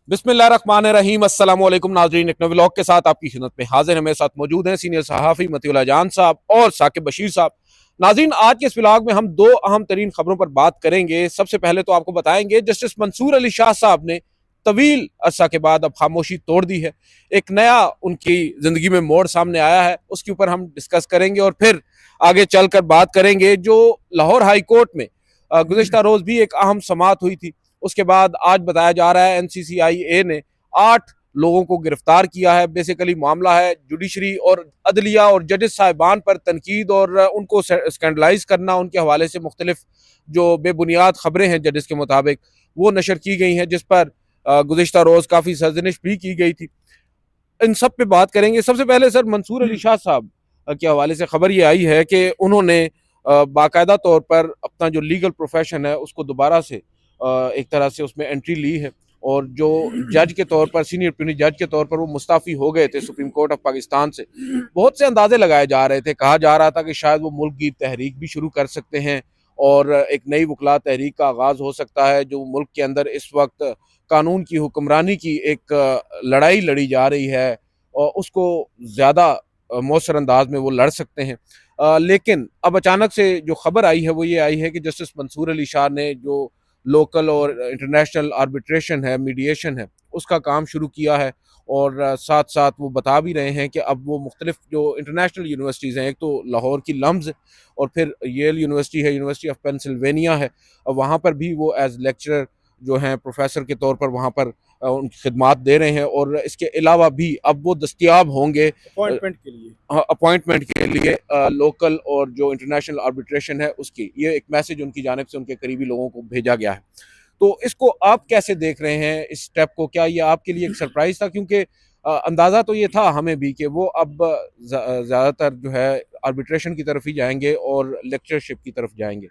बिस्मिल्लाहिर्रहमानिर्रहीम। अस्सलाम वालेकुम नाज़रीन, एक नए व्लॉग के साथ आपकी खिदमत में हाजिर है। मेरे साथ मौजूद हैं सीनियर सहाफ़ी मतीउल्लाह जान साहब और साकिब बशीर साहब। नाज़रीन, आज के इस व्लॉग में हम दो अहम तरीन खबरों पर बात करेंगे। सबसे पहले तो आपको बताएंगे जस्टिस मंसूर अली शाह साहब ने तवील अरसा के बाद अब खामोशी तोड़ दी है। एक नया उनकी जिंदगी में मोड़ सामने आया है, उसके ऊपर हम डिस्कस करेंगे और फिर आगे चलकर बात करेंगे जो लाहौर हाई कोर्ट में गुज़िश्ता रोज भी एक अहम समाअत हुई थी। उसके बाद आज बताया जा रहा है एनसीसीआईए ने 8 लोगों को गिरफ्तार किया है। बेसिकली मामला है जुडिशरी और अदलिया और जजेस साहिबान पर तनकीद और उनको स्कैंडलाइज करना। उनके हवाले से मुख्तलिफ जो बेबुनियाद खबरें हैं जजेस के मुताबिक वो नशर की गई हैं, जिस पर गुज़िश्ता रोज काफ़ी सर्जनिश भी की गई थी। इन सब पे बात करेंगे। सबसे पहले सर, मंसूर अली शाह साहब के हवाले से खबर ये आई है कि उन्होंने बाकायदा तौर पर अपना जो लीगल प्रोफेशन है उसको दोबारा से एक तरह से उसमें एंट्री ली है। और जो जज के तौर पर, सीनियर प्यूनी जज के तौर पर वो मुस्ताफ़ी हो गए थे सुप्रीम कोर्ट ऑफ पाकिस्तान से। बहुत से अंदाजे लगाए जा रहे थे, कहा जा रहा था कि शायद वो मुल्क की तहरीक भी शुरू कर सकते हैं और एक नई वकला तहरीक का आगाज़ हो सकता है। जो मुल्क के अंदर इस वक्त कानून की हुक्मरानी की एक लड़ाई लड़ी जा रही है और उसको ज़्यादा मौसर अंदाज में वो लड़ सकते हैं। लेकिन अब अचानक से जो खबर आई है वो ये आई है कि जस्टिस मंसूर अली शाह ने जो लोकल और इंटरनेशनल आर्बिट्रेशन है, मीडिएशन है, उसका काम शुरू किया है। और साथ साथ वो बता भी रहे हैं कि अब वो मुख्तलिफ जो इंटरनेशनल यूनिवर्सिटीज़ हैं, एक तो लाहौर की लम्स और फिर येल यूनिवर्सिटी है, यूनिवर्सिटी ऑफ पेंसिल्वेनिया है, वहाँ पर भी वो एज लेक्चरर जो हैं, प्रोफेसर के तौर पर वहाँ पर उनकी खिदमात दे रहे हैं। और इसके अलावा भी अब वो दस्तियाब होंगे अपॉइंटमेंट के लिए लोकल और जो इंटरनेशनल आर्बिट्रेशन है उसकी। ये एक मैसेज उनकी जानिब से उनके करीबी लोगों को भेजा गया है। तो इसको आप कैसे देख रहे हैं, इस स्टेप को? क्या ये आपके लिए एक सरप्राइज था? क्योंकि अंदाज़ा तो ये था हमें भी कि वो अब ज़्यादातर जो है आर्बिट्रेशन की तरफ ही जाएंगे और लेक्चरशिप की तरफ जाएंगे।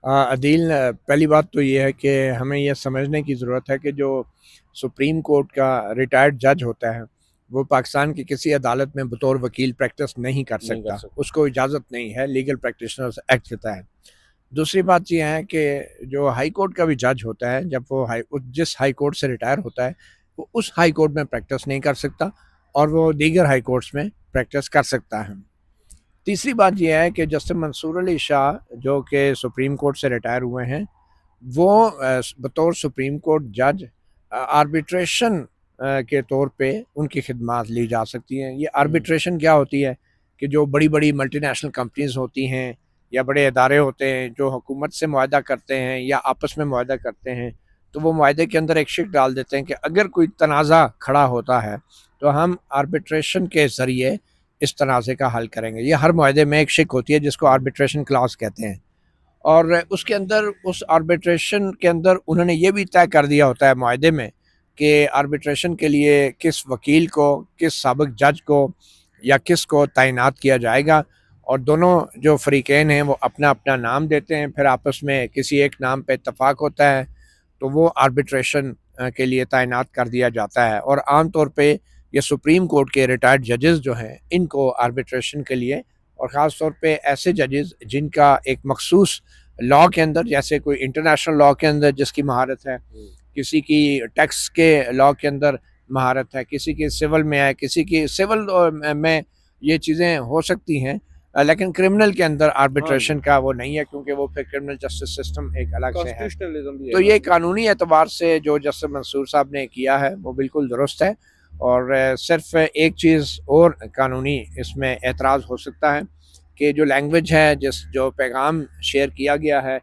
अदील, पहली बात तो ये है कि हमें यह समझने की ज़रूरत है कि जो सुप्रीम कोर्ट का रिटायर्ड जज होता है वो पाकिस्तान की किसी अदालत में बतौर वकील प्रैक्टिस नहीं कर नहीं कर सकता, सकते। उसको इजाज़त नहीं है, लीगल प्रैक्टिशनर्स एक्ट देता है। दूसरी बात यह है कि जो हाई कोर्ट का भी जज होता है, जब वो जिस हाई कोर्ट से रिटायर होता है वो उस हाई कोर्ट में प्रैक्टिस नहीं कर सकता और वो दीगर हाई कोर्ट्स में प्रैक्टिस कर सकता है। तीसरी बात यह है कि जस्टिस मंसूर अली शाह जो कि सुप्रीम कोर्ट से रिटायर हुए हैं, वो बतौर सुप्रीम कोर्ट जज आर्बिट्रेशन के तौर पे उनकी खिदमात ली जा सकती हैं। ये आर्बिट्रेशन क्या होती है कि जो बड़ी बड़ी मल्टीनेशनल कंपनीज होती हैं या बड़े इदारे होते हैं जो हुकूमत से मुआहदा करते हैं या आपस में मुआहदा करते हैं, तो वो मुआहदे के अंदर एक शिक डाल देते हैं कि अगर कोई तनाज़ा खड़ा होता है तो हम आर्बिट्रेशन के ज़रिए इस तनाज़े का हल करेंगे। ये हर मुआहदे में एक शिक होती है जिसको आर्बिट्रेशन क्लॉज कहते हैं। और उसके अंदर, उस आर्बिट्रेशन के अंदर उन्होंने ये भी तय कर दिया होता है मुआहदे में कि आर्बिट्रेशन के लिए किस वकील को, किस साबिक जज को या किस को तैनात किया जाएगा। और दोनों जो फ़रीक़ैन हैं वो अपना अपना नाम देते हैं, फिर आपस में किसी एक नाम पे इत्तफ़ाक़ होता है तो वो आर्बिट्रेशन के लिए तैनात कर दिया जाता है। और आम तौर पे ये सुप्रीम कोर्ट के रिटायर्ड जजेस जो हैं इनको आर्बिट्रेशन के लिए, और ख़ास तौर पे ऐसे जजेस जिनका एक मखसूस लॉ के अंदर, जैसे कोई इंटरनेशनल लॉ के अंदर जिसकी महारत है, किसी की टैक्स के लॉ के अंदर महारत है, किसी की सिविल में है, किसी की सिविल में ये चीज़ें हो सकती हैं, लेकिन क्रिमिनल के अंदर हाँ जी, आर्बिट्रेशन का वो नहीं है क्योंकि वो फिर क्रिमिनल जस्टिस सिस्टम एक अलग से है। कॉन्स्टिट्यूशनलिज्म भी है तो ना। ये कानूनी एतबार से जो जस्टिस मंसूर साहब ने किया है वो बिल्कुल दुरुस्त है। और सिर्फ एक चीज़ और कानूनी इसमें एतराज़ हो सकता है कि जो लैंग्वेज है, जो पैगाम शेयर किया गया है,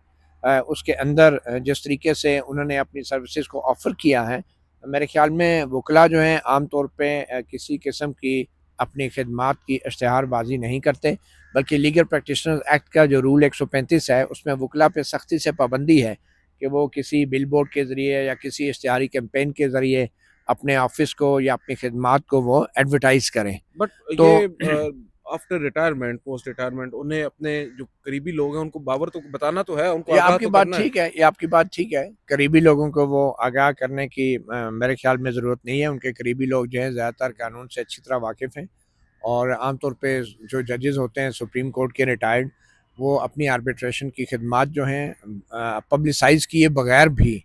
उसके अंदर जिस तरीके से उन्होंने अपनी सर्विसेज को ऑफ़र किया है, मेरे ख़्याल में वकला जो हैं आम तौर पे किसी किस्म की अपनी खिदमात की इश्तिहारबाजी नहीं करते, बल्कि लीगल प्रैक्टिशनर्स एक्ट का जो रूल 135 है उसमें वकला पे सख्ती से पाबंदी है कि वो किसी बिल बोर्ड के ज़रिए या किसी इश्तिहारी कैंपेन के ज़रिए अपने ऑफिस को या अपनी खिदमात को वो एडवर्टाइज़ करें। बट तो ये आफ्टर रिटायरमेंट, पोस्ट रिटायरमेंट, उन्हें अपने जो करीबी लोग हैं उनको बाबर तो बताना तो है, उनको ये आगाह आपकी तो बात करना है। ठीक है, ये आपकी बात ठीक है। करीबी लोगों को वो आगाह करने की मेरे ख़्याल में ज़रूरत नहीं है। उनके करीबी लोग जो हैं ज़्यादातर कानून से अच्छी तरह वाकिफ़ हैं। और आम तौर पे जो जजेस होते हैं सुप्रीम कोर्ट के रिटायर्ड, वो अपनी आर्बिट्रेशन की खिदमात जो हैं पब्लिसाइज़ किए बगैर भी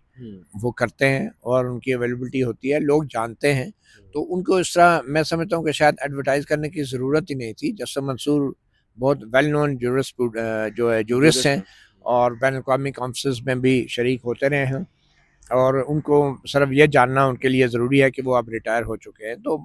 वो करते हैं और उनकी अवेलेबिलिटी होती है, लोग जानते हैं। तो उनको इस तरह मैं समझता हूँ कि शायद एडवर्टाइज़ करने की ज़रूरत ही नहीं थी। जस्टिस मंसूर बहुत वेल नोन जो है जूरिस्ट हैं और बैन-अ-क़वामी कॉन्फ्रेंस में भी शरीक होते रहे हैं और उनको सिर्फ ये जानना उनके लिए ज़रूरी है कि वो अब रिटायर हो चुके हैं। तो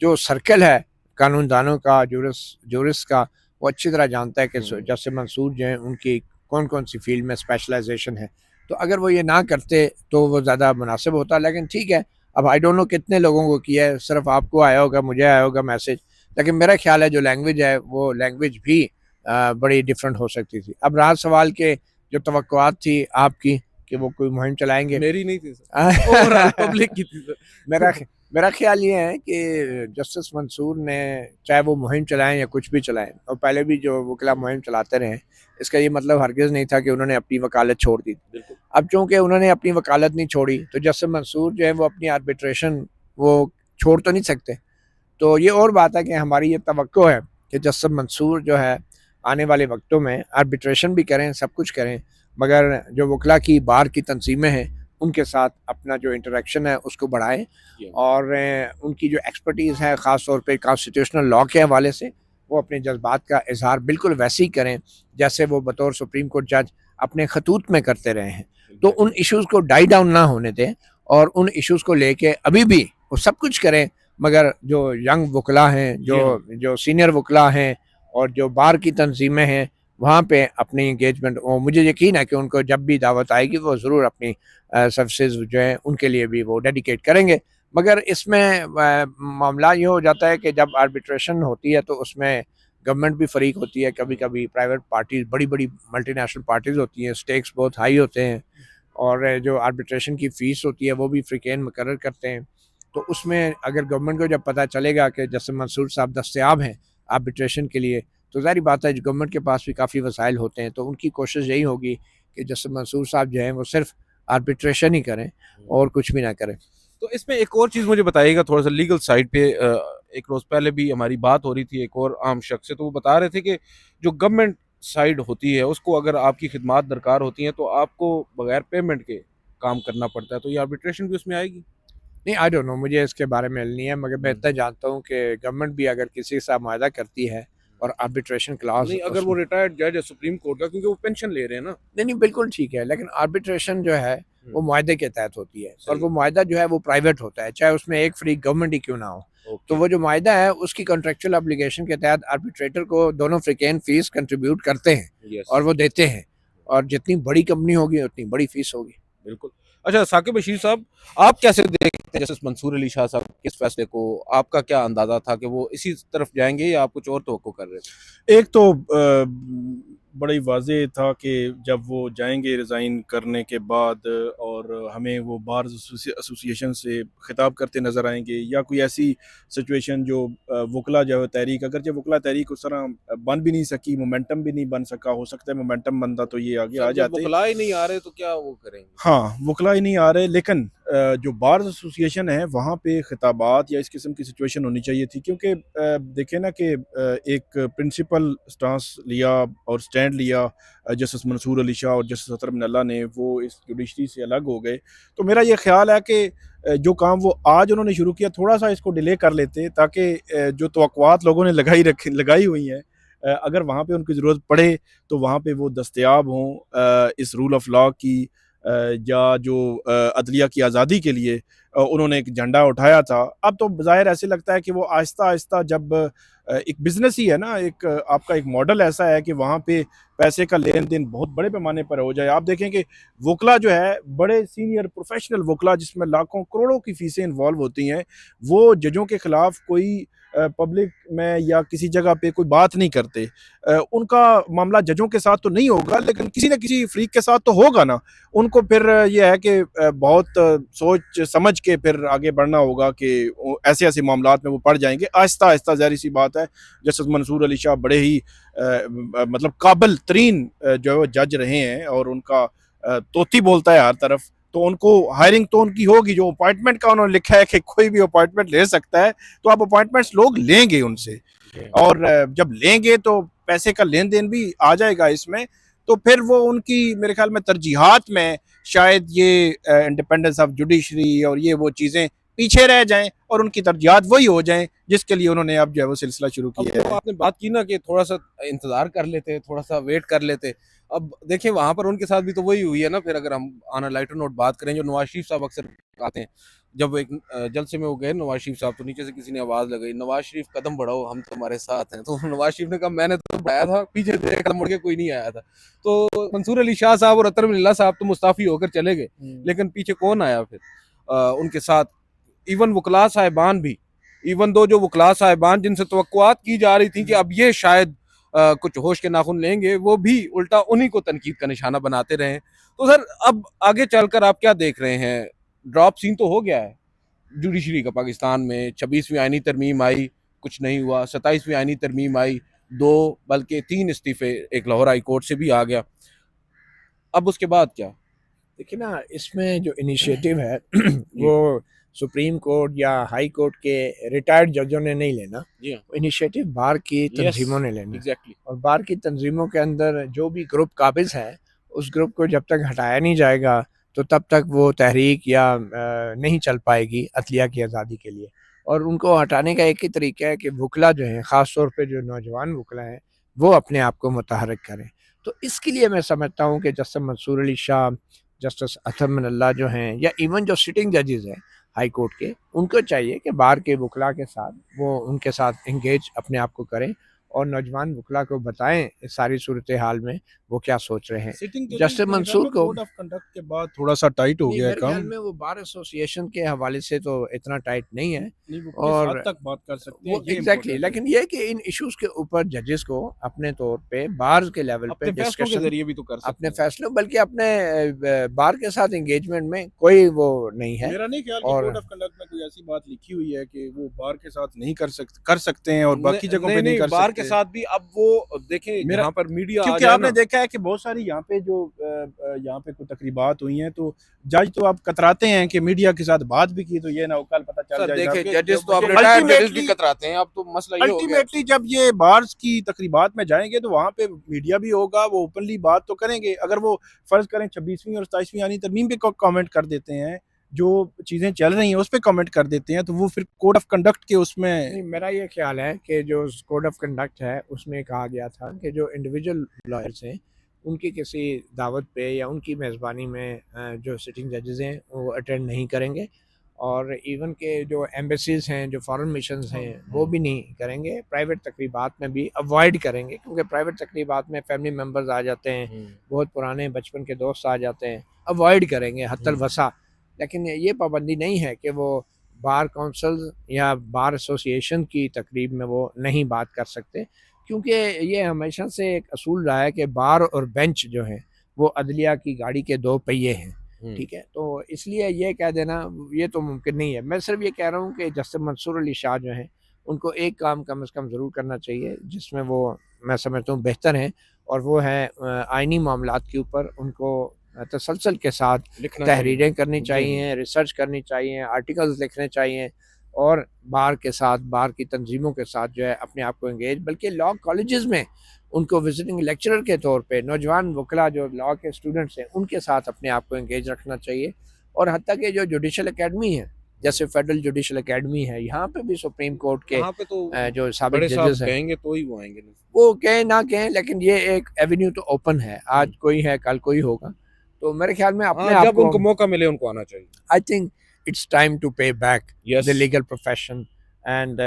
जो सर्कल है कानूनदानों का, जूरिस्ट का, वो अच्छी तरह जानता है कि जस्टिस मंसूर जो हैं उनकी कौन-कौन सी फ़ील्ड में स्पेशलाइज़ेशन है। तो अगर वो ये ना करते तो वो ज़्यादा मुनासिब होता, लेकिन ठीक है, अब आई डोंट नो कितने लोगों को किया है, सिर्फ आपको आया होगा, मुझे आया होगा मैसेज, लेकिन मेरा ख्याल है जो लैंग्वेज है वो लैंग्वेज भी बड़ी डिफरेंट हो सकती थी। अब रहा सवाल के जो तवक्कुआत थी आपकी कि वो कोई मुहिम चलाएँगे। मेरी नहीं थी सर, ओवरऑल पब्लिक की थी सर। मेरा मेरा ख्याल ये है कि जस्टिस मंसूर ने चाहे वो मुहिम चलाएँ या कुछ भी चलाएँ और पहले भी जो वकीला मुहिम चलाते रहे, इसका ये मतलब हरगिज़ नहीं था कि उन्होंने अपनी वकालत छोड़ दी। बिल्कुल। अब चूँकि उन्होंने अपनी वकालत नहीं छोड़ी, तो जस्टिस मंसूर जो है वो अपनी आर्बिट्रेशन वो छोड़ तो नहीं सकते। तो ये और बात है कि हमारी ये तवक्को है कि जस्टिस मंसूर जो है आने वाले वक्तों में आर्बिट्रेशन भी करें, सब कुछ करें, मगर जो वकला की बार की तंजीमें हैं उनके साथ अपना जो इंटरेक्शन है उसको बढ़ाएं और उनकी जो एक्सपर्टीज़ है ख़ास तौर पे कॉन्स्टिट्यूशनल लॉ के हवाले से वो अपने जज्बात का इजहार बिल्कुल वैसे ही करें जैसे वो बतौर सुप्रीम कोर्ट जज अपने खतूत में करते रहे हैं। तो उन इश्यूज़ को डाई डाउन ना होने दें और उन इश्यूज़ को लेके अभी भी वो सब कुछ करें, मगर जो यंग वकला हैं, जो सीनियर वकला हैं और जो बार की तंजीमें हैं, वहाँ पे अपनी एंगेजमेंट मुझे यकीन है कि उनको जब भी दावत आएगी वो ज़रूर अपनी सर्विसेज जो हैं उनके लिए भी वो डेडिकेट करेंगे। मगर इसमें मामला ये हो जाता है कि जब आर्बिट्रेशन होती है तो उसमें गवर्नमेंट भी फ़रीक होती है, कभी-कभी प्राइवेट पार्टीज़, बड़ी-बड़ी मल्टीनेशनल पार्टीज़ होती हैं, स्टेक्स बहुत हाई होते हैं और जो आर्बिट्रेशन की फ़ीस होती है वो भी फ्रीकेन मुकर्रर करते हैं। तो उसमें अगर गवर्नमेंट को जब पता चलेगा कि जस्टिस मंसूर साहब दस्तयाब हैं आर्बिट्रेशन के लिए, तो ज़ाहिर बात है गवर्नमेंट के पास भी काफ़ी वसाइल होते हैं, तो उनकी कोशिश यही होगी कि जस्टिस मंसूर साहब जो हैं वो सिर्फ आर्बिट्रेशन ही करें और कुछ भी ना करें। तो इसमें एक और चीज़ मुझे बताइएगा थोड़ा-सा लीगल साइड पे एक रोज़ पहले भी हमारी बात हो रही थी एक और आम शख्स से, तो वो बता रहे थे कि जो गवर्नमेंट साइड होती है उसको अगर आपकी खिदमात दरकार होती हैं तो आपको बगैर पेमेंट के काम करना पड़ता है, तो ये आर्बिट्रेशन भी उसमें आएगी? नहीं, आई डोंट नो, मुझे इसके बारे में इल्म नहीं है, मगर मैं इतना जानता हूँ कि गवर्नमेंट भी अगर किसी के साथ मुआहदा करती है और आर्बिट्रेशन क्लॉज नहीं, अगर वो रिटायर्ड जज है सुप्रीम कोर्ट का, क्योंकि वो पेंशन ले रहे हैं ना। नहीं, बिल्कुल ठीक है, लेकिन आर्बिट्रेशन जो है वो मुआहदे के तहत होती है और सही वो मुआहदा जो है वो प्राइवेट होता है, चाहे उसमें एक फ्री गवर्नमेंट ही क्यों ना हो। तो वो जो मुआहदा है उसकी कॉन्ट्रेक्चुअल ऑब्लिगेशन के तहत आर्बिट्रेटर को दोनों फ्रीकेन फीस कंट्रीब्यूट करते हैं यस, और वो देते हैं और जितनी बड़ी कंपनी होगी उतनी बड़ी फीस होगी। बिल्कुल। अच्छा साकिब बशीर साहब, आप कैसे देखते हैं जस्टिस मंसूर अली शाह साहब के इस फैसले को? आपका क्या अंदाज़ा था कि वो इसी तरफ जाएँगे या आप कुछ और तवक्को कर रहे थे? एक तो बड़ा ही वाज़ेह था कि जब वो जाएँगे रिज़ाइन करने के बाद और हमें वो बार एसोसिएशन से खिताब करते नज़र आएँगे या कोई ऐसी सिचुएशन जो वकला जो है तहरीक, अगरचे वकला तहरीक उस तरह बन भी नहीं सकी, मोमेंटम भी नहीं बन सका, हो सकता है मोमेंटम बनता तो ये आगे आ जाते। वकला ही नहीं आ रहे तो क्या वो करेंगे? हाँ, वकला ही नहीं आ रहे, लेकिन जो बार एसोसिएशन है वहाँ पे खिताबात या इस किस्म की सिचुएशन होनी चाहिए थी, क्योंकि देखें ना कि एक प्रिंसिपल स्टांस लिया और स्टैंड लिया जस्टिस मंसूर अली शाह और जस्टिस अतर मिनल्ला ने, वो इस जुडिशरी से अलग हो गए। तो मेरा ये ख्याल है कि जो काम वो आज उन्होंने शुरू किया थोड़ा सा इसको डिले कर लेते ताकि जो तवक्कुआत लोगों ने लगाई हुई हैं, अगर वहाँ पे उनकी ज़रूरत पड़े तो वहाँ पे वो दस्तयाब हों इस रूल ऑफ लॉ की या जो अदलिया की आज़ादी के लिए उन्होंने एक झंडा उठाया था। अब तो ज़ाहिर ऐसे लगता है कि वो आहिस्ता-आहिस्ता जब एक बिज़नेस ही है ना, एक आपका एक मॉडल ऐसा है कि वहाँ पे पैसे का लेन-देन बहुत बड़े पैमाने पर हो जाए। आप देखें कि वकला जो है, बड़े सीनियर प्रोफ़ेशनल वकला जिसमें लाखों करोड़ों की फ़ीसें इन्वॉल्व होती हैं, वो जजों के ख़िलाफ़ कोई पब्लिक में या किसी जगह पे कोई बात नहीं करते। उनका मामला जजों के साथ तो नहीं होगा, लेकिन किसी न किसी फ़रीक के साथ तो होगा ना। उनको फिर ये है कि बहुत सोच समझ के फिर आगे बढ़ना होगा कि ऐसे-ऐसे मामलात में वो पड़ जाएँगे। आहिस्ता-आहिस्ता ज़ाहिर-सी बात है, जस्टिस मंसूर अली शाह बड़े ही मतलब काबिल तरीन जो है वो जज रहे हैं और उनका तोती बोलता है हर तरफ। तो उनको हायरिंग तो उनकी होगी, जो अपॉइंटमेंट का उन्होंने लिखा है कि कोई भी अपॉइंटमेंट ले सकता है, तो आप अपॉइंटमेंट्स लोग लेंगे उनसे और जब लेंगे तो पैसे का लेन-देन भी आ जाएगा इसमें। तो फिर वो उनकी मेरे ख्याल में तरजीहात में शायद ये इंडिपेंडेंस ऑफ जुडिशरी और ये वो चीज़ें पीछे रह जाएं और उनकी तरजीहात वही हो जाएं जिसके लिए उन्होंने अब जो है वो सिलसिला शुरू अब किया तो है। आपने बात की ना कि थोड़ा सा इंतजार कर लेते, थोड़ा सा वेट कर लेते। अब देखिए वहां पर उनके साथ भी तो वही हुई है ना। फिर अगर हम ऑन अ लाइटर नोट बात करें, जो नवाज शरीफ साहब अक्सर आते हैं, जब वो एक जलसे में वो गए नवाज शरीफ साहब, तो नीचे से किसी ने आवाज लगाई, नवाज शरीफ कदम बढ़ाओ हम तुम्हारे साथ हैं। तो नवाज शरीफ ने कहा मैंने तो बढ़ाया था, पीछे से कदम मुड़ के कोई नहीं आया था। तो मंसूर अली शाह साहब और अतर बिल्ला साहब तो मुस्ताफी होकर चले गए, लेकिन पीछे कौन आया फिर उनके साथ? इवन वकला साहिबान भी, इवन दो जो वकला साहिबान जिनसे तवक्कुआत की जा रही थी कि अब ये शायद कुछ होश के नाखून लेंगे, वो भी उल्टा उन्हीं को तनकीद का निशाना बनाते रहे। तो सर अब आगे चलकर आप क्या देख रहे हैं? ड्रॉप सीन तो हो गया है जुडिशरी का पाकिस्तान में। 26वीं आईनी तरमीम आई, कुछ नहीं हुआ। 27वीं आईनी तरमीम आई, 2 बल्कि 3 इस्तीफे एक लाहौर हाई कोर्ट से भी आ गया। अब उसके बाद क्या? देखिए ना, इसमें जो इनिशिएटिव है वो सुप्रीम कोर्ट या हाई कोर्ट के रिटायर्ड जजों ने नहीं लेना, जी हाँ, इनिशिएटिव बार की तंजीमों ने लेना है। एग्जैक्टली। और बार की तंजीमों के अंदर जो भी ग्रुप काबिज है, उस ग्रुप को जब तक हटाया नहीं जाएगा तो तब तक वो तहरीक या नहीं चल पाएगी अदलिया की आज़ादी के लिए। और उनको हटाने का एक ही तरीका है कि वकला जो हैं, ख़ास तौर पे जो नौजवान वकला हैं, वो अपने आप को मुतहर्रिक करें। तो इसके लिए मैं समझता हूँ कि जस्टिस मंसूर अली शाह, जस्टिस अतर मिनल्ला जो हैं, या इवन जो सिटिंग जजेस हैं हाई कोर्ट के, उनको चाहिए कि बार के वकला के साथ वो उनके साथ इंगेज अपने आप को करें और नौजवान वकला को बताएं इस सारी सूरत हाल में वो क्या सोच रहे हैं। सिटिंग जस्टिस मंसूर को कोड ऑफ कंडक्ट के बाद थोड़ा सा टाइट हो नहीं, गया है मेरे ख्याल काम। में वो बार एसोसिएशन के हवाले से तो इतना टाइट नहीं है। नहीं, वो किस और हद तक बात कर सकते हैं वो ये एग्जैक्टली इम्पोर्टेंट है। लेकिन ये है कि इन इश्यूज के ऊपर जजेस को अपने तौर पे बार के लेवल पे अपने फैसलों के डिस्कशन, जरिए भी तो कर सकते अपने हैं। फैसलों, बल्कि अपने बार के साथ एंगेजमेंट में कोई वो नहीं है। मेरा नहीं ख्याल कि और कोड ऑफ कंडक्ट में कोई ऐसी बात लिखी हुई है कि वो बार के साथ नहीं कर सकते हैं और बाकी जगहों पे नहीं कर बार के सकते। साथ भी अब वो देखें मेरा जहाँ पर मीडिया आ क्योंकि जाए आपने ना। देखा है कि बहुत सारी यहाँ पे जो यहाँ पे कोई तकरीबात हुई हैं तो जज तो आप कतराते हैं कि मीडिया के साथ बात भी की तो ये ना हो कल पता चल सर जाए देखे साहब जजेस तो आप कि रिटायर्ड जजेस भी ultimately- कतराते हैं। अब तो मसला ये हो गया। अल्टीमेटली जब ये बार्स की तकरीबात में जाएंगे तो वहाँ पे मीडिया भी होगा, वो ओपनली बात तो करेंगे। अगर वो फर्ज करें 26वीं और 27वीं यानी तरमीम पे कमेंट कर देते हैं, जो चीज़ें चल रही हैं उस पर कमेंट कर देते हैं, तो वो फिर कोड ऑफ कंडक्ट के उसमें नहीं, मेरा ये ख्याल है कि जो कोड ऑफ कंडक्ट है उसमें कहा गया था कि जो इंडिविजुअल लॉयर्स हैं उनकी किसी दावत पे या उनकी मेज़बानी में जो सिटिंग जजेस हैं वो अटेंड नहीं करेंगे। और इवन के जो एम्बेसीज हैं, जो फॉरेन मिशंस हैं, वो भी नहीं करेंगे। प्राइवेट तकरीबात में भी अवॉइड करेंगे, क्योंकि प्राइवेट तकरीबात में फैमिली मेम्बर्स आ जाते हैं, बहुत पुराने बचपन के दोस्त आ जाते हैं, अवॉइड करेंगे हत्तल वसा। लेकिन ये पाबंदी नहीं है कि वो बार काउंसिल या बार एसोसिएशन की तकरीब में वो नहीं बात कर सकते, क्योंकि ये हमेशा से एक असूल रहा है कि बार और बेंच जो है वो अदलिया की गाड़ी के दो पहिए हैं। ठीक है, तो इसलिए ये कह देना ये तो मुमकिन नहीं है। मैं सिर्फ ये कह रहा हूँ कि जस्टिस मंसूर अली शाह जो हैं उनको एक काम कम से कम ज़रूर करना चाहिए जिसमें वो, मैं समझता हूँ, बेहतर हैं, और वो है आइनी मामलात के ऊपर उनको तसलसल के साथ लिखना चाहिए। तहरीरें करनी जी, चाहिए, रिसर्च करनी चाहिए, आर्टिकल्स लिखने चाहिए, और बार के साथ, बार की तंजीमों के साथ जो है अपने आप को एंगेज, बल्कि लॉ कॉलेजेस में उनको विजिटिंग लेक्चरर के तौर पे नौजवान वकला जो लॉ के स्टूडेंट्स हैं उनके साथ अपने आप को एंगेज रखना चाहिए। और हत्ता कि जो जुडिशल एकेडमी है, जैसे फेडरल जुडिशल एकेडमी है, यहाँ पे भी सुप्रीम कोर्ट के वहाँ पे तो जो साबिक बड़े साहब जजेस हैं, कहेंगे तो ही वो आएंगे। वो कहें ना कहें, लेकिन ये एक एवेन्यू तो ओपन है। आज कोई है, कल कोई होगा। तो मेरे ख्याल में अपने आप जब को, उनको मौका मिले उनको आना चाहिए। I think it's time to pay back yes. The legal profession. And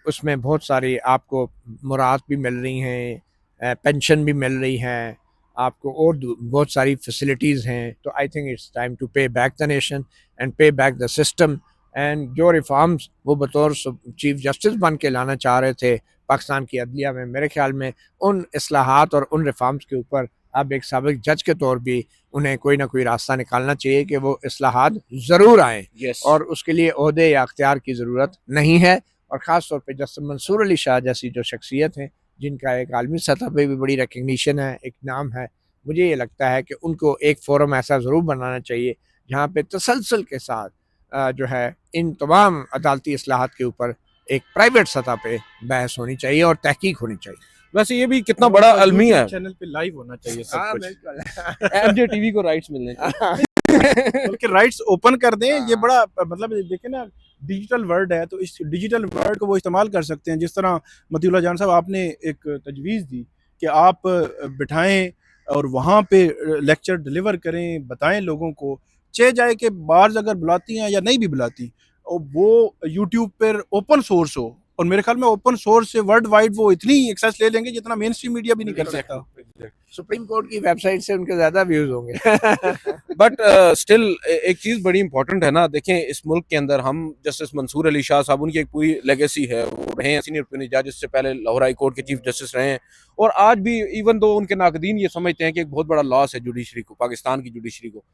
उसमें बहुत सारी आपको मुराद भी मिल रही हैं, पेंशन भी मिल रही हैं आपको, और बहुत सारी फैसिलिटीज़ हैं। तो I think it's time to pay back the nation and pay back the system. And जो रिफॉर्म्स वो बतौर चीफ जस्टिस बन के लाना चाह रहे थे पाकिस्तान की अदलिया में, मेरे ख्याल में उन इस्लाहात और उन रिफॉर्म्स के ऊपर अब एक साबिक जज के तौर भी उन्हें कोई ना कोई रास्ता निकालना चाहिए कि वो इस्लाहात ज़रूर आएँ। यस। और उसके लिए ओहदे या अख्तियार की ज़रूरत नहीं है। और ख़ास तौर पे जस्टिस मंसूर अली शाह जैसी जो शख्सियत है, जिनका एक आलमी सतह पे भी बड़ी रिकग्निशन है, एक नाम है, मुझे ये लगता है कि उनको एक फ़ोरम ऐसा ज़रूर बनाना चाहिए जहाँ पे तसलसल के साथ जो है इन तमाम अदालती इस्लाहात के ऊपर एक प्राइवेट सतह पे बहस होनी चाहिए और तहकीक होनी चाहिए। वैसे ये भी कितना बड़ा अलमिया है, चैनल पे लाइव होना चाहिए सब हाँ कुछ। बिल्कुल। एमजे टीवी को राइट्स मिलने चाहिए। बल्कि राइट्स ओपन कर दें, ये हाँ। बड़ा मतलब देखिए ना, डिजिटल वर्ल्ड है तो इस डिजिटल वर्ल्ड को वो इस्तेमाल कर सकते हैं। जिस तरह मतीउल्लाह जान साहब आपने एक तजवीज़ दी कि आप बिठाएं और वहाँ पे लेक्चर डिलीवर करें, बताएं लोगों को, चे जाए कि बाहर अगर बुलाती हैं या नहीं भी बुलाती, और वो यूट्यूब पर ओपन सोर्स हो, और मेरे ख्याल में ओपन सोर्स से वर्ल्ड वाइड वो इतनी एक्सेस ले लेंगे जितना मेन स्ट्रीम मीडिया भी नहीं कर सकता। सुप्रीम कोर्ट की वेबसाइट से उनके ज्यादा व्यूज होंगे। बट स्टिल एक चीज बड़ी इंपॉर्टेंट है ना, देखें इस मुल्क के अंदर हम जस्टिस मंसूर अली शाह साहब, उनकी एक पूरी लेगेसी है, वो रहे हैं सीनियर प्यूनी जज, इससे पहले लाहौर हाई कोर्ट के चीफ जस्टिस रहे हैं, और आज भी इवन दो उनके नाकदीन ये समझते हैं कि एक बहुत बड़ा लॉस है जुडिशरी को, पाकिस्तान की जुडिशरी को।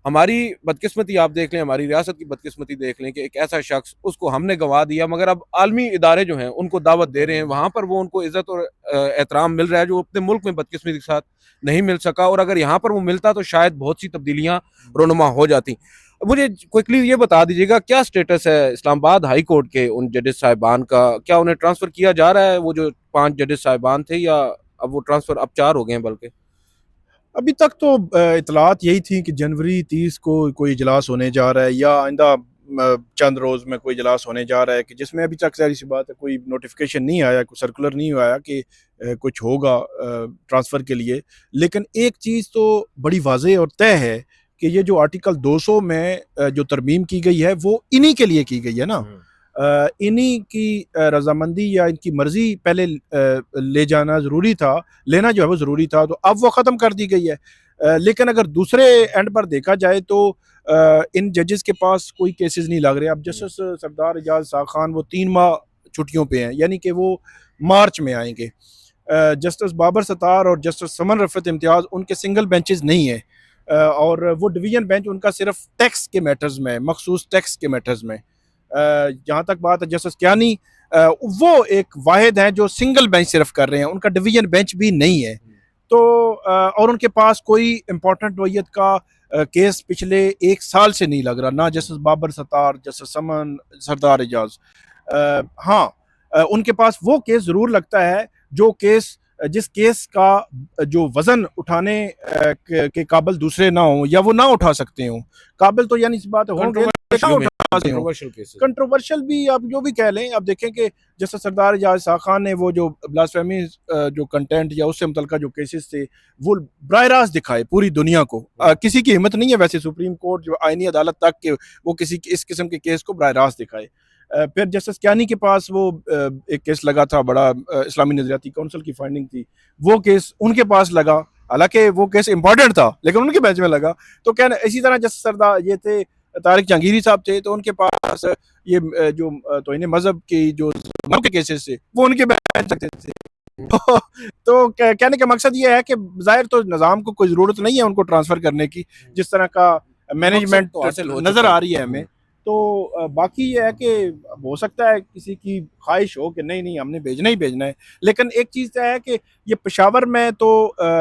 हमारी बदकिस्मती आप देख लें, हमारी रियासत की बदकिस्मती देख लें कि एक ऐसा शख्स, उसको हमने गंवा दिया, मगर अब आलमी इदारे जो हैं उनको दावत दे रहे हैं, वहाँ पर वो उनको इज्जत और एहतराम मिल रहा है जो अपने मुल्क में बदकिस्मती के साथ नहीं मिल सका, और अगर यहाँ पर वो मिलता तो शायद बहुत सी तब्दीलियाँ रोनुमा हो जाती। मुझे क्विकली ये बता दीजिएगा, क्या स्टेटस है इस्लामाबाद हाई कोर्ट के उन जजेस साहिबान का? क्या उन्हें ट्रांसफ़र किया जा रहा है, वो जो 5 जजेस साहिबान थे, या अब वो ट्रांसफ़र अब 4 हो गए हैं? बल्कि अभी तक तो इतलात यही थी कि जनवरी 30 को कोई इजलास होने जा रहा है, या आइंदा चंद रोज़ में कोई इजलास होने जा रहा है, कि जिसमें अभी तक ज़ाहिर सी बात है कोई नोटिफिकेशन नहीं आया, कोई सर्कुलर नहीं आया कि कुछ होगा ट्रांसफ़र के लिए। लेकिन एक चीज़ तो बड़ी वाज़ेह और तय है कि ये जो आर्टिकल 200 में जो तरमीम की गई है वो इन्हीं के लिए की गई है ना। इन्हीं की रजामंदी या इनकी मर्जी पहले ले जाना ज़रूरी था, लेना जो है वो ज़रूरी था, तो अब वो ख़त्म कर दी गई है। लेकिन अगर दूसरे एंड पर देखा जाए तो इन जजेस के पास कोई केसेस नहीं लग रहे। अब जस्टिस सरदार एजाज शाह खान वो 3 माह छुट्टियों पे हैं, यानी कि वो मार्च में आएंगे। जस्टिस बाबर सत्तार और जस्टिस समन रफ़त इम्तियाज़ उनके सिंगल बेंचेस नहीं है, और वो डिवीज़न बेंच उनका सिर्फ टैक्स के मैटर्स में, मखसूस टैक्स के मैटर्स में। जहाँ तक बात है जस्टिस कियानी, वो एक वाहिद हैं जो सिंगल बेंच सिर्फ कर रहे हैं, उनका डिवीजन बेंच भी नहीं है। तो और उनके पास कोई इम्पोर्टेंट नोयत का केस पिछले 1 साल से नहीं लग रहा, ना जस्टिस बाबर सत्तार, जस्टिस समन, सरदार एजाज। हाँ, उनके पास वो केस ज़रूर लगता है जो केस, जिस केस का जो वज़न उठाने के काबिल दूसरे ना हों, या वो ना उठा सकते हों। काबिल तो यानी इस बात होंगे, कंट्रोवर्शियल केसेस। कंट्रोवर्शियल भी आप जो भी कह लें। अब देखें कि जैसे सरदार एजाज शाह खान ने वो जो ब्लास्फेमी जो कंटेंट या उससे मुतल्लिका जो केसेस थे वो बराह रास्त दिखाए पूरी दुनिया को। किसी की हिम्मत नहीं है वैसे सुप्रीम कोर्ट जो आईनी अदालत तक के वो किसी इस किस्म के केस को बराह रास्त दिखाए। फिर जस्टिस कियानी के पास वो एक केस लगा था बड़ा, इस्लामी नजरियाती काउंसिल की फाइंडिंग थी, वो केस उनके पास लगा, हालांकि वो केस इंपॉर्टेंट था लेकिन उनके बेंच में लगा। तो क्या इसी तरह जस्टिस सरदार ये थे तारिक जहांगीरी साहब थे, तो उनके पास ये जो तौहीन मजहब की जो के केसेस थे वो उनके बेंच सकते थे। तो कहने का मकसद ये है कि ज़ाहिर तो निज़ाम को कोई ज़रूरत नहीं है उनको ट्रांसफ़र करने की, जिस तरह का मैनेजमेंट तो हासिल हो नज़र चुका आ है। रही है हमें। तो बाकी ये है कि हो सकता है किसी की ख्वाहिश हो कि नहीं नहीं हमने भेजना ही भेजना है, लेकिन एक चीज़ तो है कि ये पेशावर में तो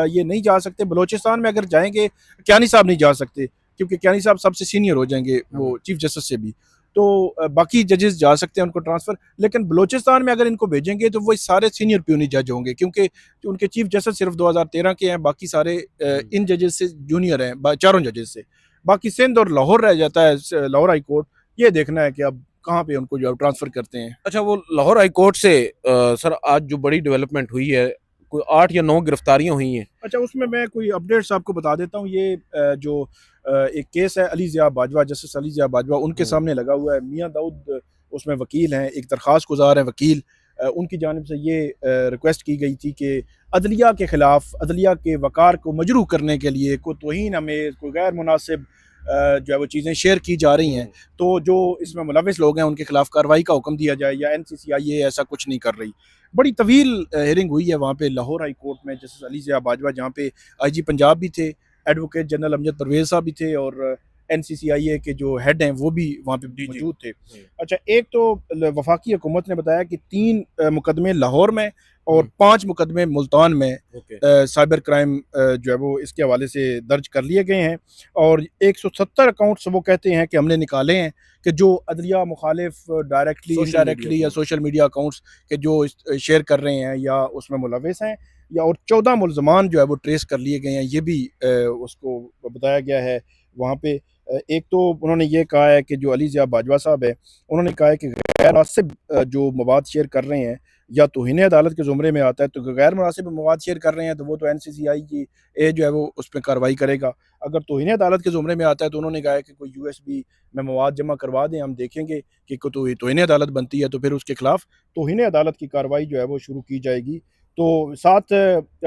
ये नहीं जा सकते, बलोचिस्तान में अगर जाएंगे कियानी साहब नहीं जा सकते क्योंकि कियानी साहब सबसे सीनियर हो जाएंगे वो चीफ जस्टिस से भी। तो बाकी जजेस जा सकते हैं उनको ट्रांसफ़र, लेकिन बलोचिस्तान में अगर इनको भेजेंगे तो वो सारे सीनियर प्यूनी जज होंगे क्योंकि उनके चीफ जस्टिस सिर्फ 2013 के हैं, बाकी सारे इन जजेस से जूनियर हैं, चारों जजेस से। बाकी सिंध और लाहौर रह जाता है, लाहौर हाई कोर्ट। ये देखना है कि अब कहाँ पे उनको जो ट्रांसफ़र करते हैं। अच्छा, वो लाहौर हाई कोर्ट से सर आज जो बड़ी डेवलपमेंट हुई है, कोई 8 या 9 गिरफ्तारियां हुई हैं। अच्छा, उसमें मैं कोई अपडेट्स आपको बता देता हूँ। ये जो एक केस है अली ज़िया बाजवा, जस्टिस अली ज़िया बाजवा उनके सामने लगा हुआ है। मियाँ दाऊद उसमें वकील हैं, एक दरख्वास्त गुजार है वकील। उनकी जानिब से ये रिक्वेस्ट की गई थी कि अदलिया के ख़िलाफ़, अदलिया के वक़ार को मजरूह करने के लिए कोई तौहीन हमें कोई गैर मुनासिब जो है वो चीज़ें शेयर की जा रही हैं, तो जो इसमें मुलविस लोग हैं उनके खिलाफ कार्रवाई का हुक्म दिया जाए, या NCCIA ऐसा कुछ नहीं कर रही। बड़ी तवील हियरिंग हुई है वहाँ पे लाहौर हाई कोर्ट में। जस्टिस अली ज़िया बाजवा जहाँ पे IG पंजाब भी थे, एडवोकेट जनरल अमजद परवेज़ साहब भी थे, और NCCIA के जो हेड हैं वो भी वहाँ पे मौजूद थे। अच्छा, एक तो वफाकी हुकूमत ने बताया कि 3 मुकदमे लाहौर में और 5 मुकदमे मुल्तान में साइबर क्राइम जो है वो इसके हवाले से दर्ज कर लिए गए हैं, और 170 अकाउंट्स वो कहते हैं कि हमने निकाले हैं कि जो अदलिया मुखालिफ डायरेक्टली इनडायरेक्टली या सोशल मीडिया अकाउंट्स के जो शेयर कर रहे हैं या उसमें मुलविस हैं, या और 14 मुलजमान जो है वो ट्रेस कर लिए गए हैं, ये भी उसको बताया गया है वहाँ पे। एक तो उन्होंने ये कहा है कि जो अली ज़िया बाजवा साहब है, उन्होंने कहा है कि गैर मुनासिब जो मवाद शेयर कर रहे हैं या तौहीन अदालत के ज़ुमरे में आता है, तो गैर मुनासिब मवाद शेयर कर रहे हैं तो वो तो NCCI की जो है वो उस पर कार्रवाई करेगा। अगर तौहीन अदालत के ज़ुमरे में आता है तो उन्होंने कहा है कि कोई USB में मवाद जमा करवा दें, हम देखेंगे कि कोई तौहीन अदालत बनती है तो फिर उसके खिलाफ तौहीन अदालत की कार्रवाई जो है वो शुरू की जाएगी। तो साथ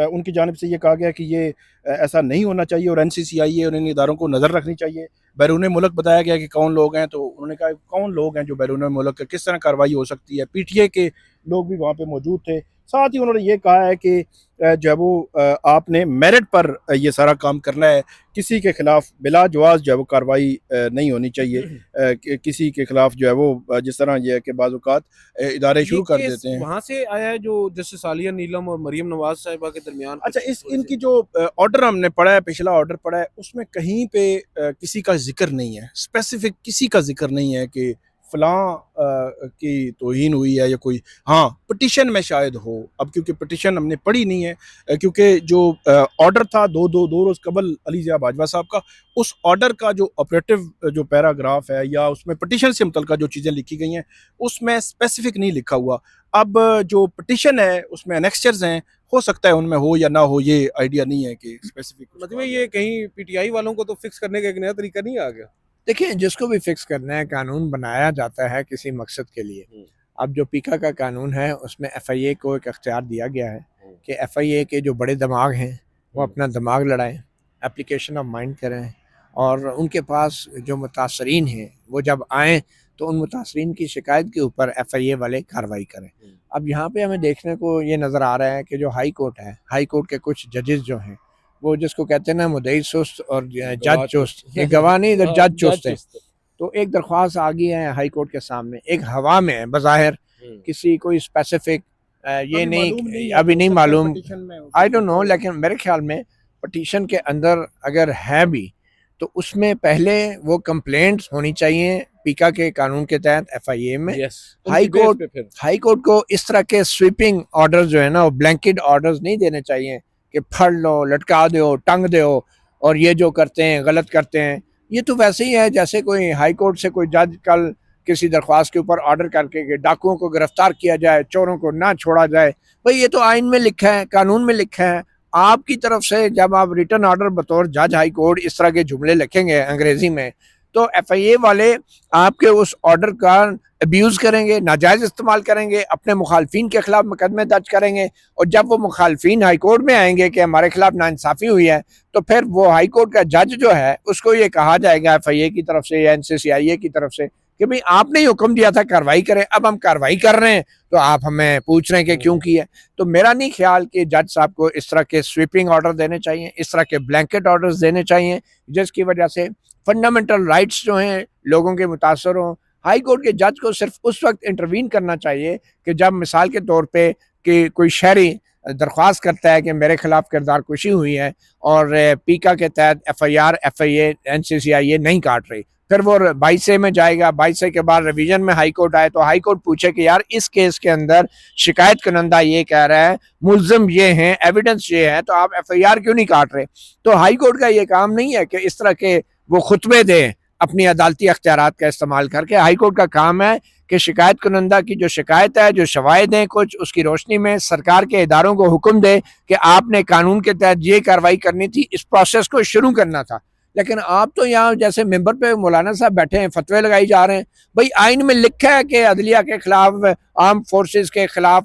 उनकी जानिब से ये कहा गया कि ये ऐसा नहीं होना चाहिए और NCCI और इन इदारों को नज़र रखनी चाहिए। बैरून मुल्क बताया गया कि कौन लोग हैं, तो उन्होंने कहा कौन लोग हैं जो बैरून मुल्क, किस तरह कार्रवाई हो सकती है। PTA के लोग भी वहाँ पे मौजूद थे। साथ ही उन्होंने ये कहा है कि जब वो आपने मेरिट पर ये सारा काम करना है, किसी के खिलाफ बिला जवाज़ जो है वो कार्रवाई नहीं होनी चाहिए। किसी के खिलाफ जो है वो जिस तरह ये है कि बाज़ औक़ात इदारे शुरू कर देते हैं। वहाँ से आया है जो जस्टिस आलिया नीलम और मरियम नवाज साहिबा के दरमियान। अच्छा, इनकी जो ऑर्डर हमने पढ़ा है, पिछला ऑर्डर पढ़ा है, उसमें कहीं पे किसी का जिक्र नहीं है, स्पेसिफिक किसी का जिक्र नहीं है कि फलां की तौहीन हुई है या कोई, हाँ पिटिशन में शायद हो। अब क्योंकि पिटिशन हमने पढ़ी नहीं है, क्योंकि जो ऑर्डर था दो रोज़ कबल अली ज़िया बाजवा साहब का, उस ऑर्डर का जो ऑपरेटिव जो पैराग्राफ है या उसमें पिटिशन से मुतल्लिक़ जो चीज़ें लिखी गई हैं उसमें स्पेसिफिक नहीं लिखा हुआ। अब जो पिटिशन है उसमें एनेक्स्चर्स हैं, हो सकता है उनमें हो या ना हो, ये आइडिया नहीं है कि स्पेसिफिक। मतलब ये कहीं PTI वालों को तो फिक्स करने का एक नया तरीका नहीं आ गया? देखिए, जिसको भी फिक्स करना है, कानून बनाया जाता है किसी मकसद के लिए। अब जो पीका का कानून है उसमें FIA को एक अख्तियार दिया गया है कि FIA के जो बड़े दिमाग हैं वो अपना दिमाग लड़ाएं, एप्लीकेशन ऑफ माइंड करें, और उनके पास जो मुतासरीन हैं वो जब आएँ तो उन मुतासरीन की शिकायत के ऊपर FIA वाले कार्रवाई करें। अब यहाँ पे हमें देखने को ये नज़र आ रहा है कि जो हाई कोर्ट है, हाई कोर्ट के कुछ जजेस जो हैं वो जिसको कहते हैं ना मुद्दई सुस्त और जज चुस्त, ये गवाह नहीं इधर जज चुस्त है। तो एक दरख्वास्त आ गई है हाई कोर्ट के सामने, एक हवा में है बज़ाहिर, किसी कोई स्पेसिफिक ये नहीं अभी नहीं मालूम, आई डोंट नो, लेकिन मेरे ख्याल में पटिशन के अंदर अगर है भी तो उसमें पहले वो कंप्लेंट्स होनी चाहिए पीका के कानून के तहत FIA में। हाई कोर्ट को इस तरह के स्वीपिंग ऑर्डर्स जो है ना, वो ब्लैंकेट ऑर्डर्स नहीं देने चाहिए कि फड़ लो, लटका दो, टंग दो, और ये जो करते हैं गलत करते हैं। ये तो वैसे ही है जैसे कोई हाई कोर्ट से कोई जज कल किसी दरख्वास्त के ऊपर ऑर्डर करके कि डाकुओं को गिरफ्तार किया जाए, चोरों को ना छोड़ा जाए। भाई ये तो आइन में लिखा है, कानून में लिखा है। आपकी तरफ से जब आप रिटर्न ऑर्डर बतौर जज हाई कोर्ट इस तरह के जुमले लिखेंगे अंग्रेजी में, तो FIA वाले आपके उस ऑर्डर का अब्यूज़ करेंगे, नाजायज़ इस्तेमाल करेंगे, अपने मुखालफिन के खिलाफ मुकदमे दर्ज करेंगे, और जब वो मुखालफिन हाई कोर्ट में आएंगे कि हमारे खिलाफ नाइंसाफ़ी हुई है, तो फिर वो हाई कोर्ट का जज जो है उसको ये कहा जाएगा FIA की तरफ से या NCCIA की तरफ से कि भाई आपने ही हुक्म दिया था कार्रवाई करें, अब हम कार्रवाई कर रहे हैं तो आप हमें पूछ रहे हैं कि क्यों की है। तो मेरा नहीं ख्याल कि जज साहब को इस तरह के स्वीपिंग ऑर्डर देने चाहिए, इस तरह के ब्लैंकेट ऑर्डर्स देने चाहिए जिसकी वजह से फंडामेंटल राइट्स जो हैं लोगों के मुतासर हों। हाई कोर्ट के जज को सिर्फ उस वक्त इंटरवीन करना चाहिए कि जब मिसाल के तौर पे कि कोई शहरी दरख्वास्त करता है कि मेरे खिलाफ किरदार कुशी हुई है और पीका के तहत FIR FIA NCCIA नहीं काट रही, फिर वो 22A में जाएगा, 22A के बाद रिवीजन में हाई कोर्ट आए तो हाई कोर्ट पूछे कि यार इस केस के अंदर शिकायत करंदा ये कह रहा है, मुल्ज़िम ये हैं, एविडेंस ये है, तो आप FIR क्यों नहीं काट रहे। तो हाई कोर्ट का ये काम नहीं है कि इस तरह के वो खुतबे दें अपनी अदालती अख्तियारात का इस्तेमाल करके। हाई कोर्ट का काम है कि शिकायत कुनंदा की जो शिकायत है, जो शवाहिद हैं कुछ, उसकी रोशनी में सरकार के इदारों को हुक्म दे कि आपने कानून के तहत ये कार्रवाई करनी थी, इस प्रोसेस को शुरू करना था। लेकिन आप तो यहाँ जैसे मेंबर पे मौलाना साहब बैठे हैं, फतवे लगाई जा रहे हैं। भाई आइन में लिखा है कि अदलिया के खिलाफ, आर्म फोर्सेस के खिलाफ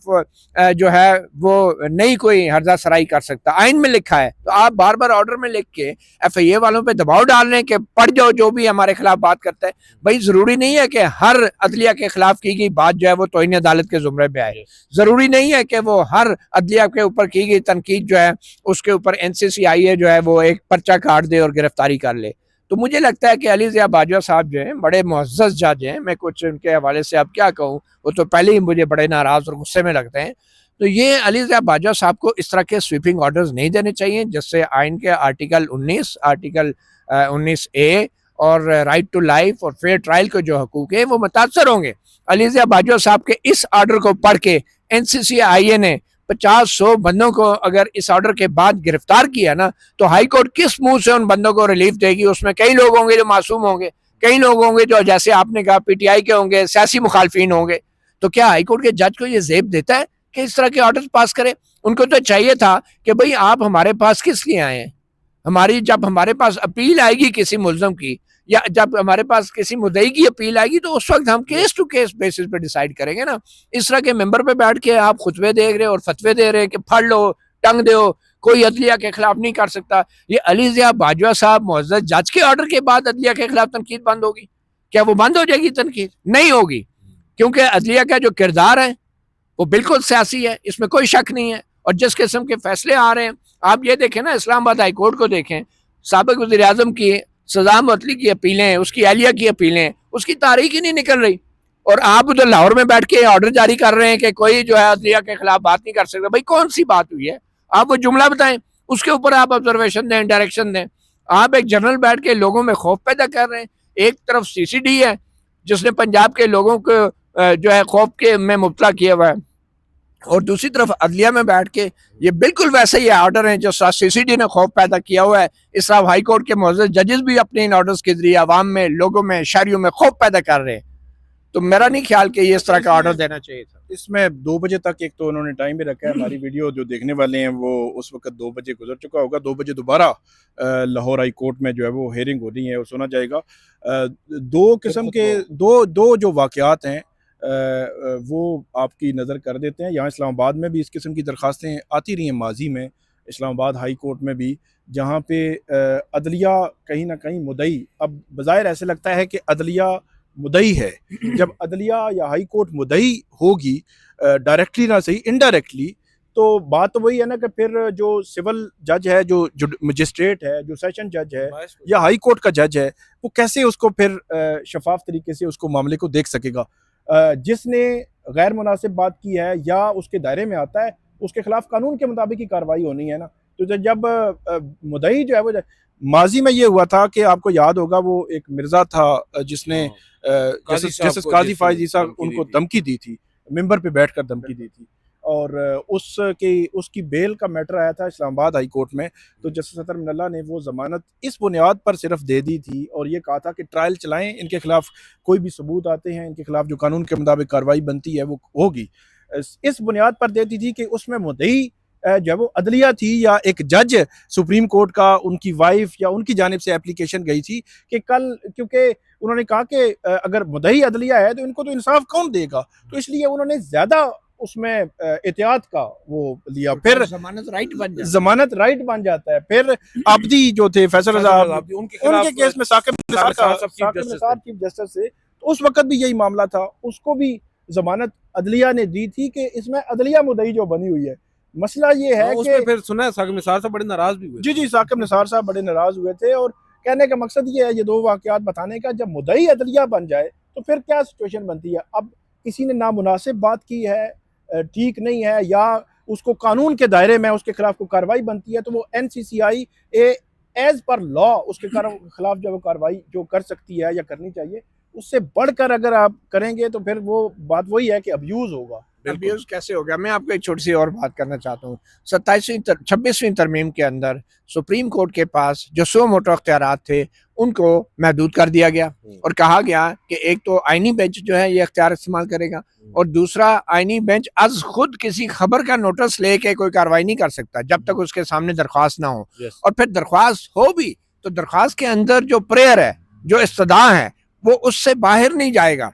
जो है वो नहीं कोई हर्जा सराई कर सकता, आइन में लिखा है। तो आप बार बार ऑर्डर में लिख के FIA वालों पे दबाव डाल रहे हैं कि पढ़ जाओ जो भी हमारे खिलाफ बात करता है। भाई जरूरी नहीं है कि हर अदलिया के खिलाफ की गई बात जो है वो तौहीन अदालत के जुमरे पे आए, जरूरी नहीं है कि वो हर अदलिया के ऊपर की गई तनकीद जो है उसके ऊपर NCCIA जो है वो एक पर्चा काट दे और गिरफ्तारी कर ले। तो मुझे लगता है कि अली ज़िया बाजवा साहब जो हैं बड़े मुअज़्ज़ज़ जज हैं, मैं कुछ उनके हवाले से अब क्या कहूँ, वो तो पहले ही मुझे बड़े नाराज़ और गुस्से में लगते हैं। तो ये अली ज़िया बाजवा साहब को इस तरह के स्वीपिंग ऑर्डर्स नहीं देने चाहिए, जिससे आइन के आर्टिकल 19, आर्टिकल 19A और राइट टू लाइफ और फेयर ट्रायल के जो हकूक है वो मुतासर होंगे। अली ज़िया बाजवा साहब के इस ऑर्डर को पढ़ के NCCIA ने 50-100 बंदों को अगर इस ऑर्डर के बाद गिरफ्तार किया ना, तो हाई कोर्ट किस मुंह से उन बंदों को रिलीफ देगी? उसमें कई लोग होंगे जो मासूम होंगे, कई लोग होंगे जो जैसे आपने कहा PTI के होंगे, सियासी मुखालफिन होंगे। तो क्या हाई कोर्ट के जज को ये जेब देता है कि इस तरह के ऑर्डर पास करे? उनको तो चाहिए था कि भाई आप हमारे पास किस लिए आए हैं, जब हमारे पास अपील आएगी किसी मुल्ज़म की, या जब हमारे पास किसी मुद्दई की अपील आएगी, तो उस वक्त हम केस टू केस बेसिस पे डिसाइड करेंगे ना। इस तरह के मेंबर पे बैठ के आप खुतबे दे रहे हो और फतवे दे रहे हैं कि फड़ लो, टंग दो, कोई अदलिया के खिलाफ नहीं कर सकता। ये अली ज़िया बाजवा साहब मुअज़्ज़ज़ जज के ऑर्डर के बाद अदलिया के खिलाफ तनकीद बंद होगी? क्या वो बंद हो जाएगी तनकीद? नहीं होगी, क्योंकि अदलिया का जो किरदार है वो बिल्कुल सियासी है, इसमें कोई शक नहीं है। और जिस किस्म के फैसले आ रहे हैं, आप ये देखें ना, इस्लामाबाद हाई कोर्ट को देखें, साबिक वज़ीर आज़म की सज़ा मुअत्तली की अपीलें, उसकी अहलिया की अपीलें, उसकी तारीख ही नहीं निकल रही, और आप उधर लाहौर में बैठ के ऑर्डर जारी कर रहे हैं कि कोई जो है अदलिया के खिलाफ बात नहीं कर सकता। भाई कौन सी बात हुई है? आप वो जुमला बताएं, उसके ऊपर आप ऑब्जर्वेशन दें, डायरेक्शन दें। आप एक जनरल बैठ के लोगों में खौफ पैदा कर रहे हैं। एक तरफ CCD है जिसने पंजाब के लोगों को जो है खौफ के में मुब्तला किया हुआ है, और दूसरी तरफ अदलिया में बैठ के ये बिल्कुल वैसे ही ऑर्डर हैं जो CCD ने खौफ पैदा किया हुआ है। इस तरह हाई कोर्ट के मुअज़्ज़ज़ जजेस भी अपने इन ऑर्डर्स के जरिए आवाम में, लोगों में, शहरियों में खौफ पैदा कर रहे हैं। तो मेरा नहीं ख्याल कि ये इस तरह का ऑर्डर देना चाहिए था। इसमें 2 बजे तक एक तो उन्होंने टाइम भी रखा है। हमारी वीडियो जो देखने वाले हैं वो उस वक्त 2 बजे गुजर चुका होगा। 2 बजे दोबारा लाहौर हाई कोर्ट में जो है वो हेयरिंग होनी है, वो सुना जाएगा। 2 किस्म के दो जो वाक़यात हैं वो आपकी नज़र कर देते हैं। यहाँ इस्लामाबाद में भी इस किस्म की दरख्वास्तें आती रही हैं माजी में, इस्लामाबाद हाई कोर्ट में भी, जहाँ पे अदलिया कहीं ना कहीं मुद्दई, अब बज़ाहिर ऐसे लगता है कि अदलिया मुद्दई है। जब अदलिया या हाई कोर्ट मुद्दई होगी, डायरेक्टली ना सही इनडायरेक्टली, तो बात तो वही है ना कि फिर जो सिविल जज है, जो मजिस्ट्रेट है, जो सेशन जज है या हाई कोर्ट का जज है, वो कैसे उसको फिर शफाफ तरीके से उसको मामले को देख सकेगा? जिसने गैर मुनासिब बात की है या उसके दायरे में आता है, उसके खिलाफ कानून के मुताबिक ही कार्रवाई होनी है ना। तो जब मुद्दई जो है वो, माजी में ये हुआ था कि आपको याद होगा, वो एक मिर्जा था जिसने जस्टिस काजी फायज ईसा उनको धमकी दी थी, मिंबर पे बैठकर धमकी दी थी, और उसकी बेल का मैटर आया था इस्लामाबाद हाई कोर्ट में। तो जस्टिस अतर मिनल्ला ने वो ज़मानत इस बुनियाद पर सिर्फ दे दी थी और ये कहा था कि ट्रायल चलाएं, इनके खिलाफ कोई भी सबूत आते हैं, इनके खिलाफ जो कानून के मुताबिक कार्रवाई बनती है वो होगी। इस बुनियाद पर देती थी कि उसमें मुद्दई जो है वो अदलिया थी या एक जज सुप्रीम कोर्ट का, उनकी वाइफ या उनकी जानिब से एप्लीकेशन गई थी कि कल, क्योंकि उन्होंने कहा कि अगर मुद्दई अदलिया है तो इनको तो इंसाफ कौन देगा, तो इसलिए उन्होंने ज़्यादा उसमें एहतियात का वो लिया। फिर जमानत राइट बन जाता है। फिर आबदी जो थे, फैसल साहब, उनके केस में साकिब निसार चीफ जस्टिस से, तो उस वक्त भी यही मामला था, उसको भी जमानत अदलिया ने दी थी कि इसमें अदलिया मुद्दई जो बनी हुई है। मसला ये है कि फिर सुना है साकिब निसार साहब बड़े नाराज भी हुए। जी, साकिब निसार साहब बड़े नाराज हुए थे, और कहने का मकसद ये है, ये 2 वाकयात बताने का, जब मुद्दई अदलिया बन जाए तो फिर क्या सिचुएशन बनती है। अब किसी ने नामुनासिब बात की है, ठीक नहीं है, या उसको कानून के दायरे में उसके खिलाफ कोई कार्रवाई बनती है, तो वो NCCI एज पर लॉ उसके खिलाफ जो कार्रवाई जो कर सकती है या करनी चाहिए। उससे बढ़कर अगर आप करेंगे तो फिर वो बात वही है कि अब्यूज़ होगा। अब्यूज़ कैसे हो गया? मैं आपको एक छोटी सी और बात करना चाहता हूँ। 26वीं तरमीम के अंदर सुप्रीम कोर्ट के पास जो 100 मोटो अख्तियारात थे उनको महदूद कर दिया गया, और कहा गया कि एक तो आइनी बेंच जो है ये अख्तियार इस्तेमाल करेगा, और दूसरा आइनी बेंच आज खुद किसी खबर का नोटिस लेके कोई कार्रवाई नहीं कर सकता जब तक उसके सामने दरख्वास्त ना हो। और फिर दरख्वास्त हो भी तो दरख्वास्त के अंदर जो प्रेयर है, जो इस्तदा है, वो उससे बाहर नहीं जाएगा।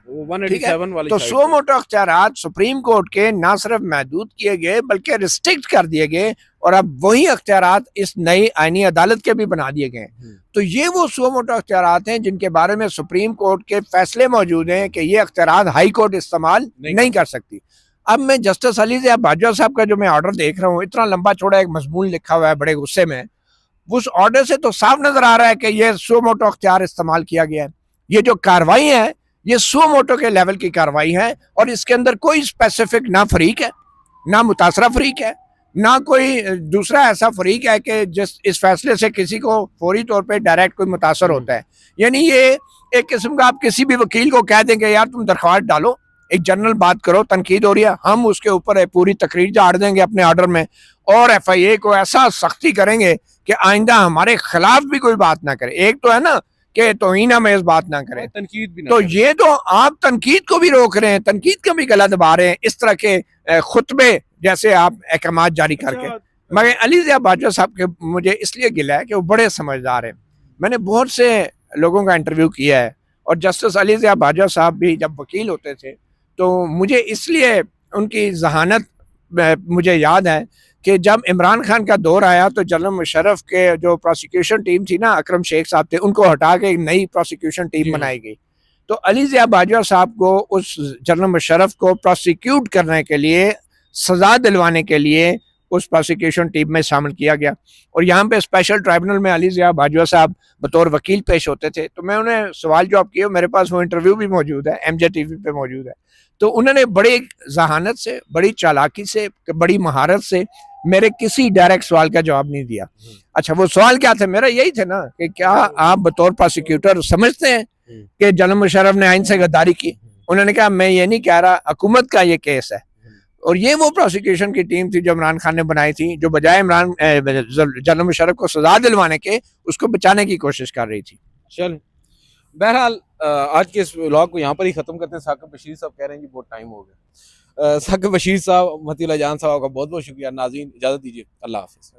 ठीक है? तो 100 मोटो अख्तियारात सुप्रीम कोर्ट के ना सिर्फ महदूद किए गए बल्कि रिस्ट्रिक्ट कर दिए गए, और अब वही अख्तियारात इस नई आईनी अदालत के भी बना दिए गए। तो ये वो 100 मोटो अख्तियारात हैं जिनके बारे में सुप्रीम कोर्ट के फैसले मौजूद हैं कि ये अख्तियारात हाई कोर्ट इस्तेमाल नहीं कर सकती। अब मैं जस्टिस अली ज़िया बाजवा साहब का जो मैं ऑर्डर देख रहा हूँ, इतना लंबा चौड़ा एक मजमून लिखा हुआ है, बड़े गुस्से में, उस ऑर्डर से तो साफ नजर आ रहा है कि ये सो मोटो अख्तियार इस्तेमाल किया गया है। ये जो कार्रवाई है ये सो मोटो के लेवल की कार्रवाई है और इसके अंदर कोई स्पेसिफिक ना फरीक है, ना मुतासरा फरीक है, ना कोई दूसरा ऐसा फरीक है कि जिस इस फैसले से किसी को फौरी तौर पे डायरेक्ट कोई मुतासर होता है। यानी ये एक किस्म का आप किसी भी वकील को कह देंगे यार तुम दरख्वास्त डालो, एक जनरल बात करो, तनकीद हो रही है, हम उसके ऊपर पूरी तकरीर झाड़ देंगे अपने ऑर्डर में और FIA को ऐसा सख्ती करेंगे कि आइंदा हमारे खिलाफ भी कोई बात ना करे। एक तो है ना कि तौहीन में इस बात ना करें, तनकीद भी ना तो करें। ये तो आप तनकीद को भी रोक रहे हैं, तनकीद को भी गला दबा रहे हैं इस तरह के खुतबे जैसे आप अहकामात जारी करके। मगर अली ज़िया बाजवा साहब के मुझे इसलिए गिला है कि वो बड़े समझदार हैं। मैंने बहुत से लोगों का इंटरव्यू किया है और जस्टिस अली ज़िया बाजवा साहब भी जब वकील होते थे तो मुझे इसलिए उनकी जहानत मुझे याद है कि जब इमरान खान का दौर आया तो जनरल मुशर्रफ के जो प्रोसिक्यूशन टीम थी ना, अकरम शेख साहब थे, उनको हटा के एक नई प्रोसिक्यूशन टीम बनाई गई। तो अली ज़िया बाजवा साहब को उस जनरल मुशर्रफ को प्रोसिक्यूट करने के लिए, सजा दिलवाने के लिए उस प्रोसिक्यूशन टीम में शामिल किया गया। और यहाँ पे स्पेशल ट्राइब्यूनल में अली ज़िया बाजवा साहब बतौर वकील पेश होते थे। तो मैं उन्हें सवाल जवाब किए, मेरे पास वो इंटरव्यू भी मौजूद है, MJ TV पे मौजूद है। तो उन्होंने बड़ी जहानत से, बड़ी चालाकी से, बड़ी महारत से मेरे किसी डायरेक्ट सवाल का जवाब नहीं दिया। अच्छा, वो सवाल क्या थे मेरा? यही थे ना कि क्या आप बतौर प्रोसिक्यूटर समझते हैं कि जनरल मुशर्रफ ने आइन से गद्दारी की? उन्होंने कहा मैं ये नहीं कह रहा, हुकूमत का ये केस है। और ये वो प्रोसिक्यूशन की टीम थी जो इमरान खान ने बनाई थी, जो बजाय जनरल मुशर्रफ को सजा दिलवाने के उसको बचाने की कोशिश कर रही थी। चल, बहरहाल आज के इस व्लॉग को यहाँ पर ही ख़त्म करते हैं। साकिब बशीर साहब कह रहे हैं जी बहुत टाइम हो गया। साकिब बशीर साहब, मतीउल्लाह जान साहब का बहुत बहुत शुक्रिया। नाज़रीन इजाज़त दीजिए, अल्लाह हाफ़िज़।